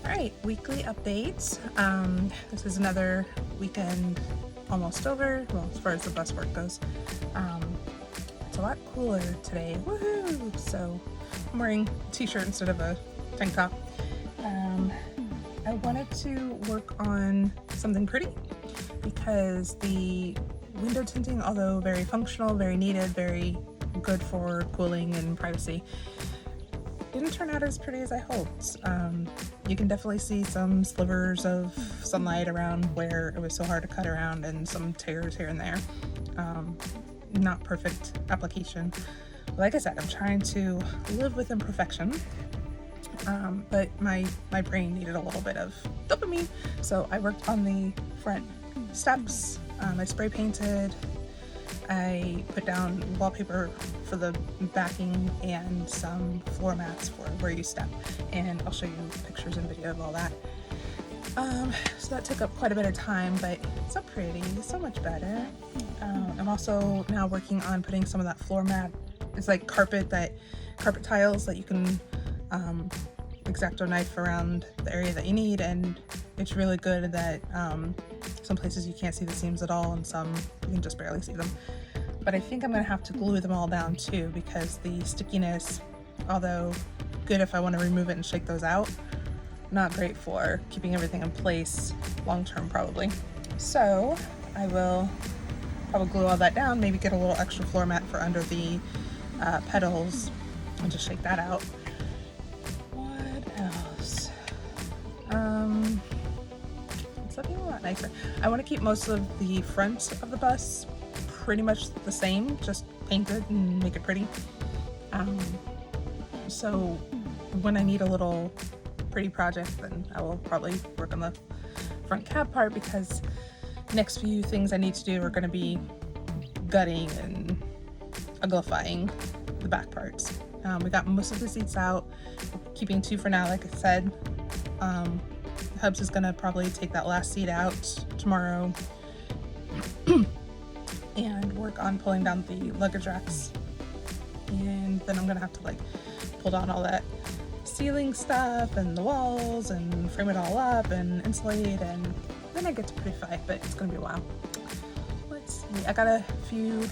Alright, weekly updates. This is another weekend almost over, well, as far as the bus work goes. It's a lot cooler today, woohoo! So I'm wearing a t-shirt instead of a tank top. I wanted to work on something pretty because the window tinting, although very functional, very needed, very good for cooling and privacy, didn't turn out as pretty as I hoped. You can definitely see some slivers of sunlight around where it was so hard to cut around and some tears here and there. Not perfect application. Like I said, I'm trying to live with imperfection, but my brain needed a little bit of dopamine, so I worked on the front steps. I spray painted. I put down wallpaper for the backing and some floor mats for where you step, and I'll show you pictures and video of all that. So that took up quite a bit of time, but it's so pretty, so much better. I'm also now working on putting some of that floor mat, it's like carpet tiles that you can X-Acto knife around the area that you need, and it's really good that some places you can't see the seams at all and some you can just barely see them. But I think I'm gonna have to glue them all down too, because the stickiness, although good if I want to remove it and shake those out, not great for keeping everything in place long term probably. So I will probably glue all that down, maybe get a little extra floor mat for under the pedals and just shake that out. What else? It's looking a lot nicer. I want to keep most of the front of the bus pretty much the same, just paint it and make it pretty. So when I need a little pretty project, then I will probably work on the front cab part, because next few things I need to do are going to be gutting and uglifying the back parts. We got most of the seats out, keeping 2 for now, like I said. Hubs is going to probably take that last seat out tomorrow and work on pulling down the luggage racks, and then I'm going to have to pull down all that ceiling stuff and the walls and frame it all up and insulate, and then I get to prettify, but it's going to be a while. Let's see, I got a few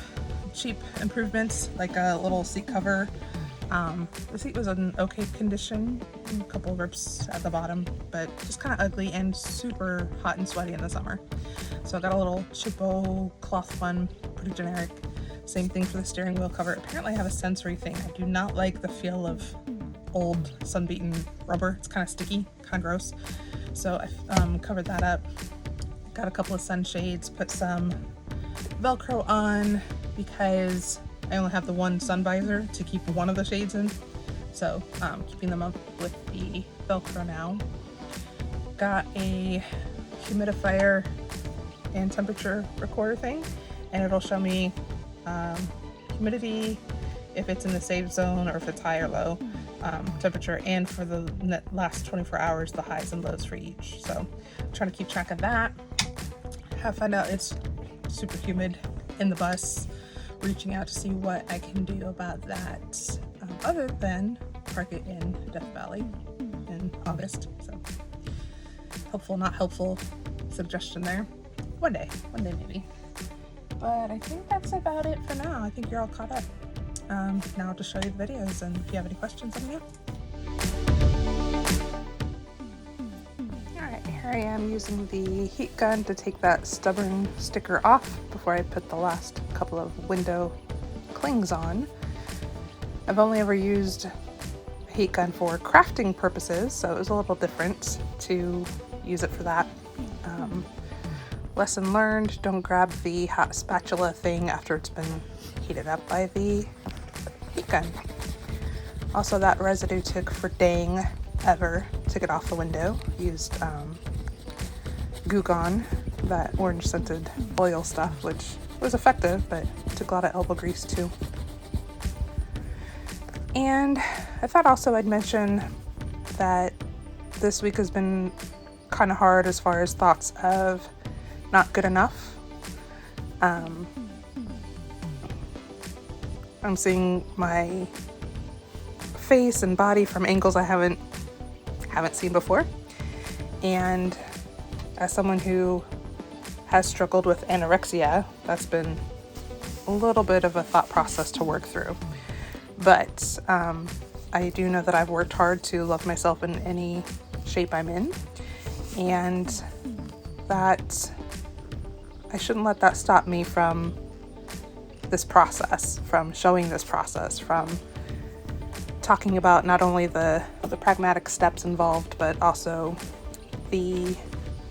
cheap improvements, like a little seat cover. The seat was in okay condition, a couple of rips at the bottom, but just kind of ugly and super hot and sweaty in the summer. So I got a little cheapo cloth one, pretty generic. Same thing for the steering wheel cover. Apparently I have a sensory thing. I do not like the feel of old sun-beaten rubber. It's kind of sticky, kind of gross. So I covered that up. Got a couple of sunshades, put some Velcro on because I only have the one sun visor to keep one of the shades in. So keeping them up with the Velcro now. Got a humidifier and temperature recorder thing, and it'll show me humidity, if it's in the safe zone or if it's high or low, temperature, and for the last 24 hours the highs and lows for each. So I'm trying to keep track of that. Have found out it's super humid in the bus, reaching out to see what I can do about that, other than park it in Death Valley in August. So helpful, not helpful suggestion there. One day maybe. But I think that's about it for now. I think you're all caught up. Now I'll just show you the videos, and if you have any questions, let me know. Alright, here I am using the heat gun to take that stubborn sticker off before I put the last couple of window clings on. I've only ever used a heat gun for crafting purposes, so it was a little different to use it for that. Lesson learned, don't grab the hot spatula thing after it's been heated up by the heat gun. Also, that residue took for dang ever to get off the window. Used Goo Gone, that orange scented oil stuff, which was effective, but took a lot of elbow grease too. And I thought also I'd mention that this week has been kind of hard as far as thoughts of not good enough. I'm seeing my face and body from angles I haven't seen before, And as someone who has struggled with anorexia, that's been a little bit of a thought process to work through. But I do know that I've worked hard to love myself in any shape I'm in, and that I shouldn't let that stop me from this process, from showing this process, from talking about not only the pragmatic steps involved, but also the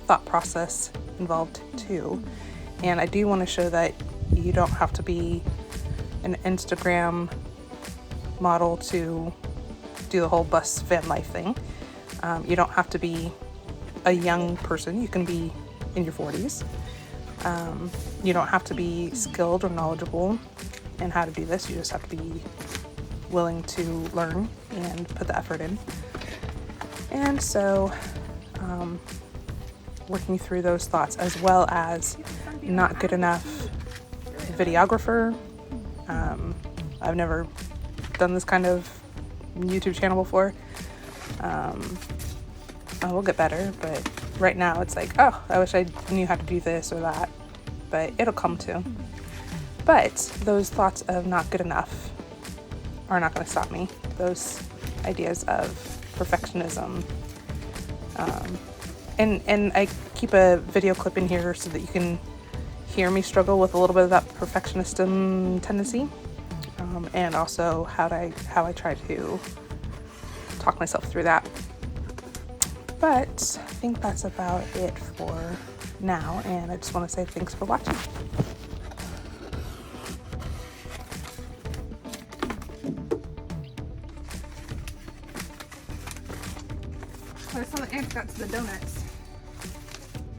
thought process involved too. And I do want to show that you don't have to be an Instagram model to do the whole bus van life thing. You don't have to be a young person. You can be in your 40s. You don't have to be skilled or knowledgeable in how to do this. You just have to be willing to learn and put the effort in. And so working through those thoughts, as well as not good enough videographer. I've never done this kind of YouTube channel before. I will get better, but right now it's like, oh, I wish I knew how to do this or that, but it'll come to. But those thoughts of not good enough are not going to stop me. Those ideas of perfectionism. And I keep a video clip in here so that you can hear me struggle with a little bit of that perfectionism tendency. And also how I try to talk myself through that. But I think that's about it for now, and I just want to say thanks for watching. I saw the ants got to the donuts.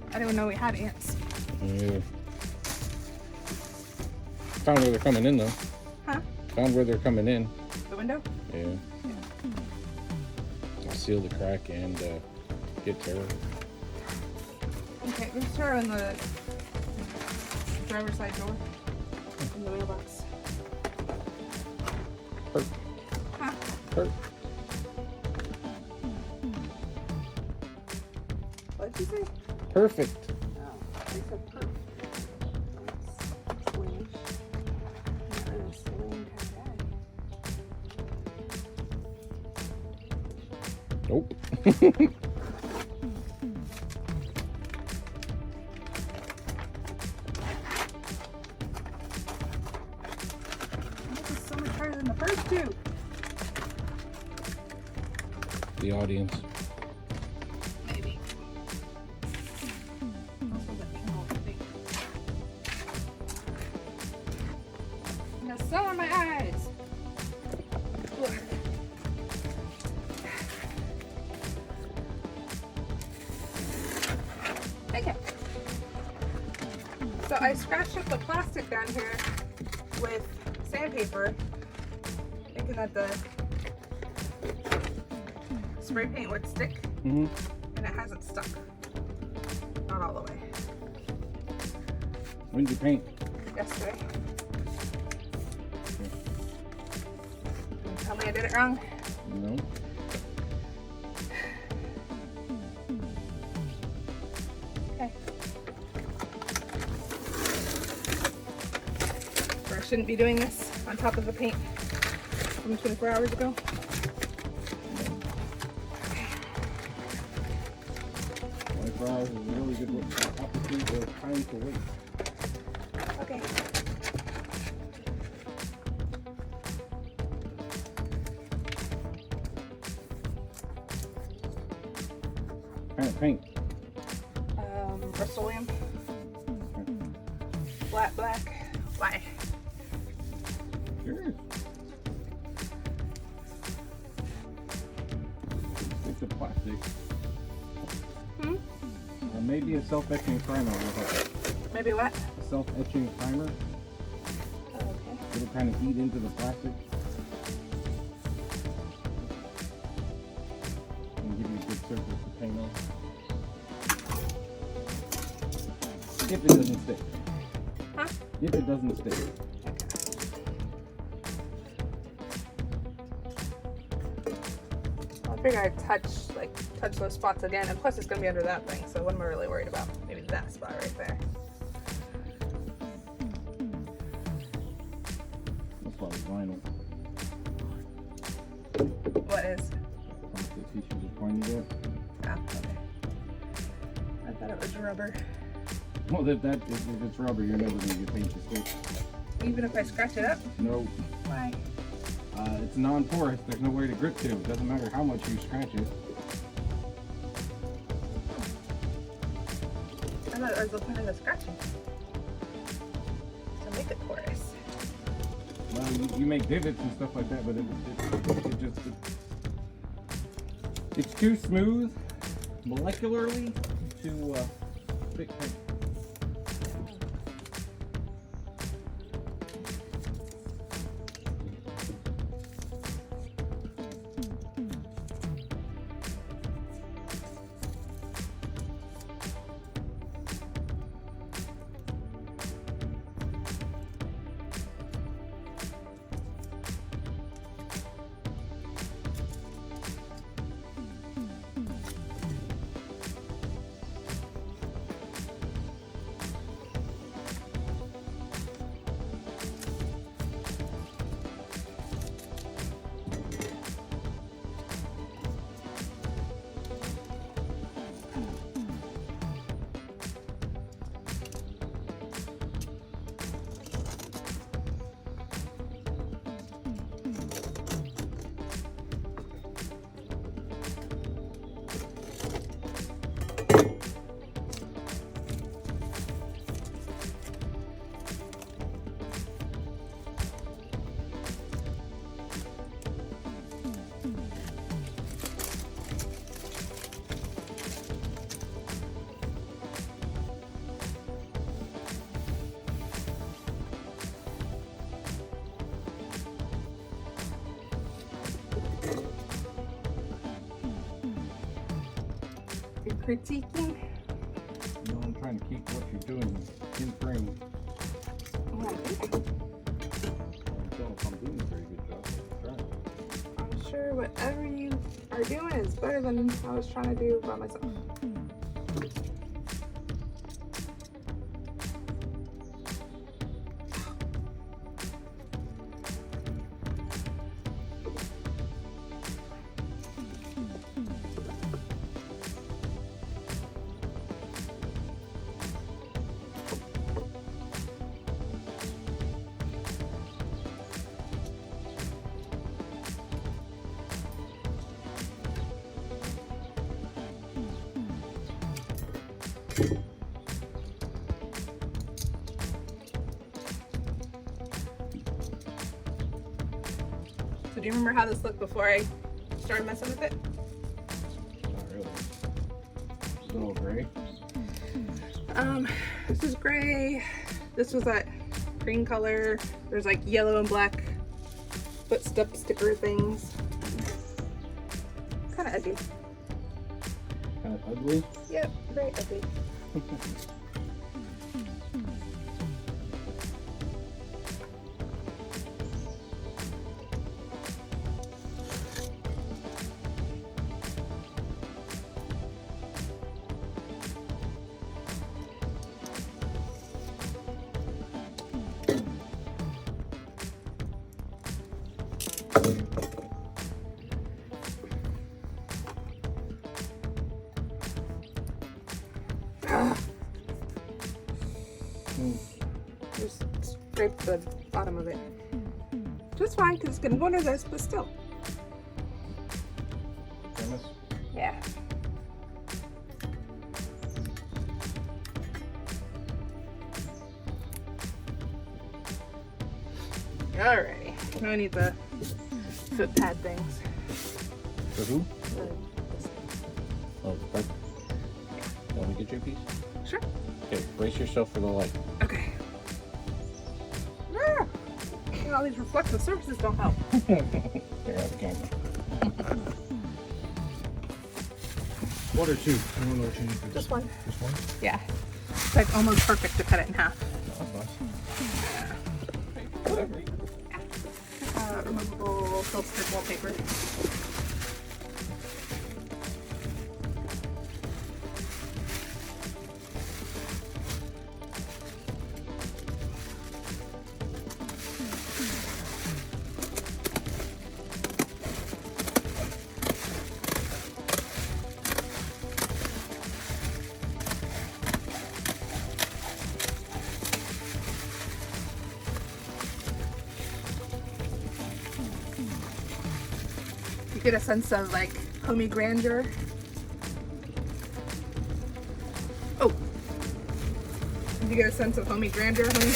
I didn't even know we had ants. Yeah. Found where they're coming in though. Huh? Found where they're coming in. The window? Yeah. I'll seal the crack and get Tara. Okay, there's Tara in the driver's side door. In the mailbox. Perfect. Huh? Perfect. What did you say? Perfect. Oh, I said perfect. Nope. This is so much harder than the first two. The audience. Maybe. Also the angle thing. I got sun on my eyes. Look. Okay. So I scratched up the plastic down here with sandpaper, thinking that the spray paint would stick, Mm-hmm. and it hasn't stuck. Not all the way. When did you paint? Yesterday. Tell me I did it wrong. No. Okay. Or I shouldn't be doing this on top of the paint from 24 hours ago. 24 hours is a really good opportunity or time to wait. Okay. Kind of paint. Rust-Oleum. Black. Why? Sure. It's the plastic. Maybe a self-etching primer will help. Maybe what? A self-etching primer. Oh, okay. It'll kind of eat into the plastic and give you a good surface to paint on. If it doesn't stick. Huh? If it doesn't stick. I'll figure I'd touch those spots again, and plus it's gonna be under that thing, so what am I really worried about? Maybe that spot right there. That's probably vinyl. What is? That's the tissue just pointed at. Ah, okay. I thought it was rubber. Well, if it's rubber, you're never going to get paint to stick. Even if I scratch it up? No. Why? It's non-porous. There's no way to grip to. It doesn't matter how much you scratch it. I thought it was the point of the scratching. To make it porous. Well, you make divots and stuff like that, but it's too smooth molecularly to stick paint. You're critiquing? No, I'm trying to keep what you're doing in frame. Oh, I don't know if I'm doing a very good job. I'm trying. I'm sure whatever you are doing is better than I was trying to do by myself. So do you remember how this looked before I started messing with it? Not really. A little gray. This is gray. This was that green color. There's like yellow and black footstep sticker things. Kind of ugly. Kind of ugly. Yep, very ugly. Just scrape the bottom of it. Just fine, because it's going to go under this, but still. Famous. Yeah. Alrighty. Now I need the foot pad things. For who? This thing. Oh, that. Want me to get you a piece? Sure. Okay, brace yourself for the light. Okay. Ah! All these reflective surfaces don't help. There, have the camera. One or two? I don't know what you need for this. Just one. Just one? Yeah. It's like almost perfect to cut it in half. No, that's nice. Whatever. Removable Silk wallpaper. get a sense of like homey grandeur. Oh, did you get a sense of homey grandeur, honey?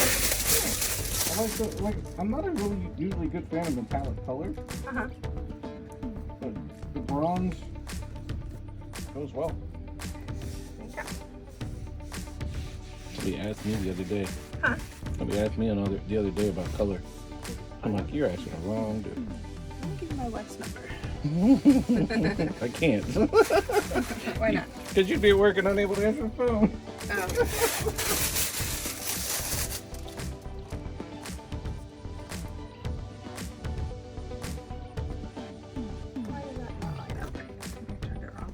I like I'm not a really usually good fan of metallic colors, Uh-huh. but the bronze goes well. Okay. Somebody asked me the other day. Huh? Somebody asked me the other day about color. I'm like, you're asking the wrong dude. Let me give you my wife's number. I can't. Why not? Because you'd be at work and unable to answer the phone. Oh. Why did that not line up? I turned it wrong.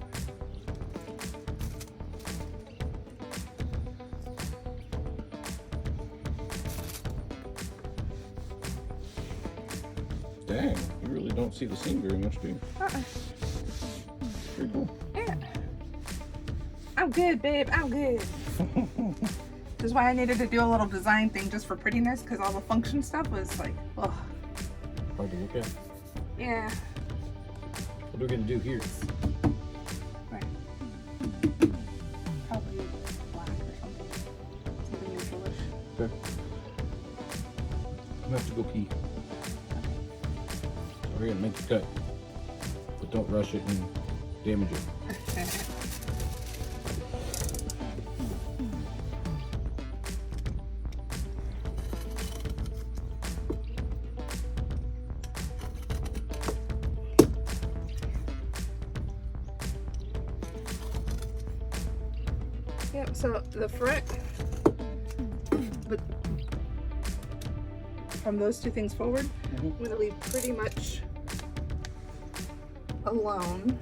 Dang, you really don't see the seam very much, do you? Uh-uh. Pretty cool. Yeah. I'm good, babe. I'm good. This is why I needed to do a little design thing just for prettiness, because all the function stuff was like, oh, Hard to look at. yeah. What are we going to do here? Right. Probably black or something. Something neutralish. Okay. I'm going to have to go pee. So we're going to make the cut. But don't rush it and damage it. Yep, so the front, but from those two things forward, I'm going to leave pretty much alone.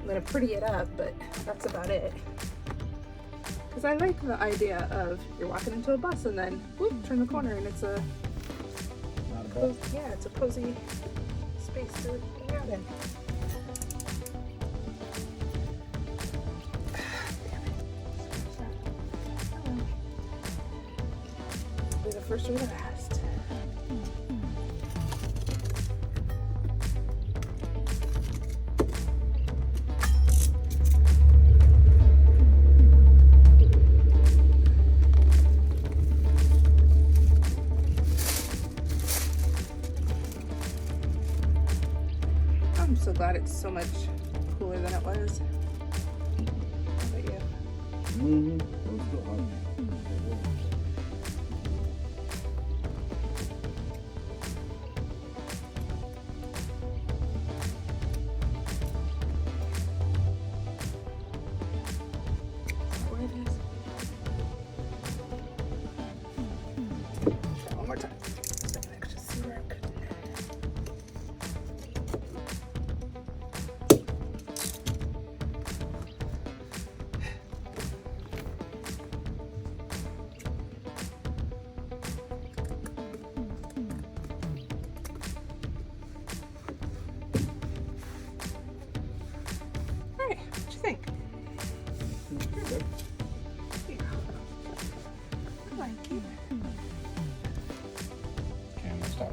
I'm going to pretty it up, but that's about it. Because I like the idea of you're walking into a bus and then whoop, turn the corner and it's a Not a bad. yeah, it's a cozy space to hang out in. Be the first or the last. I'm so glad it's so much cooler than it was. How about you? Mm-hmm. It was still hot. Where it is? Try one more time. So I can actually see where I'm cutting. Alright, what you think? I like it. Okay, I'm going to stop.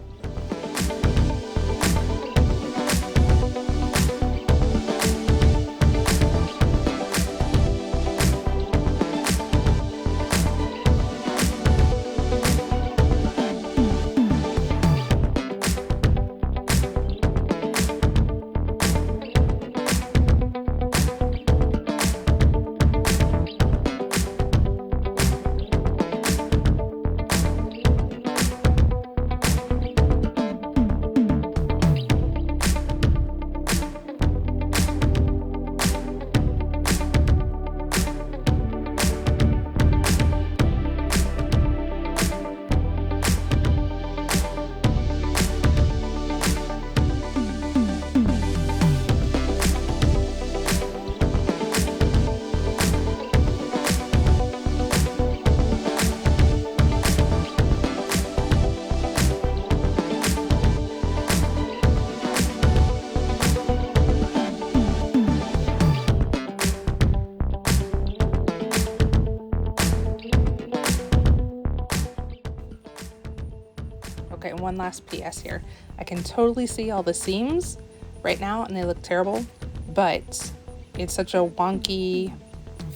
Okay, one last PS here. I can totally see all the seams, right now and they look terrible, but it's such a wonky,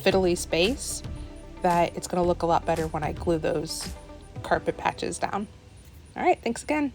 fiddly space that it's gonna look a lot better when I glue those carpet patches down. All right, thanks again.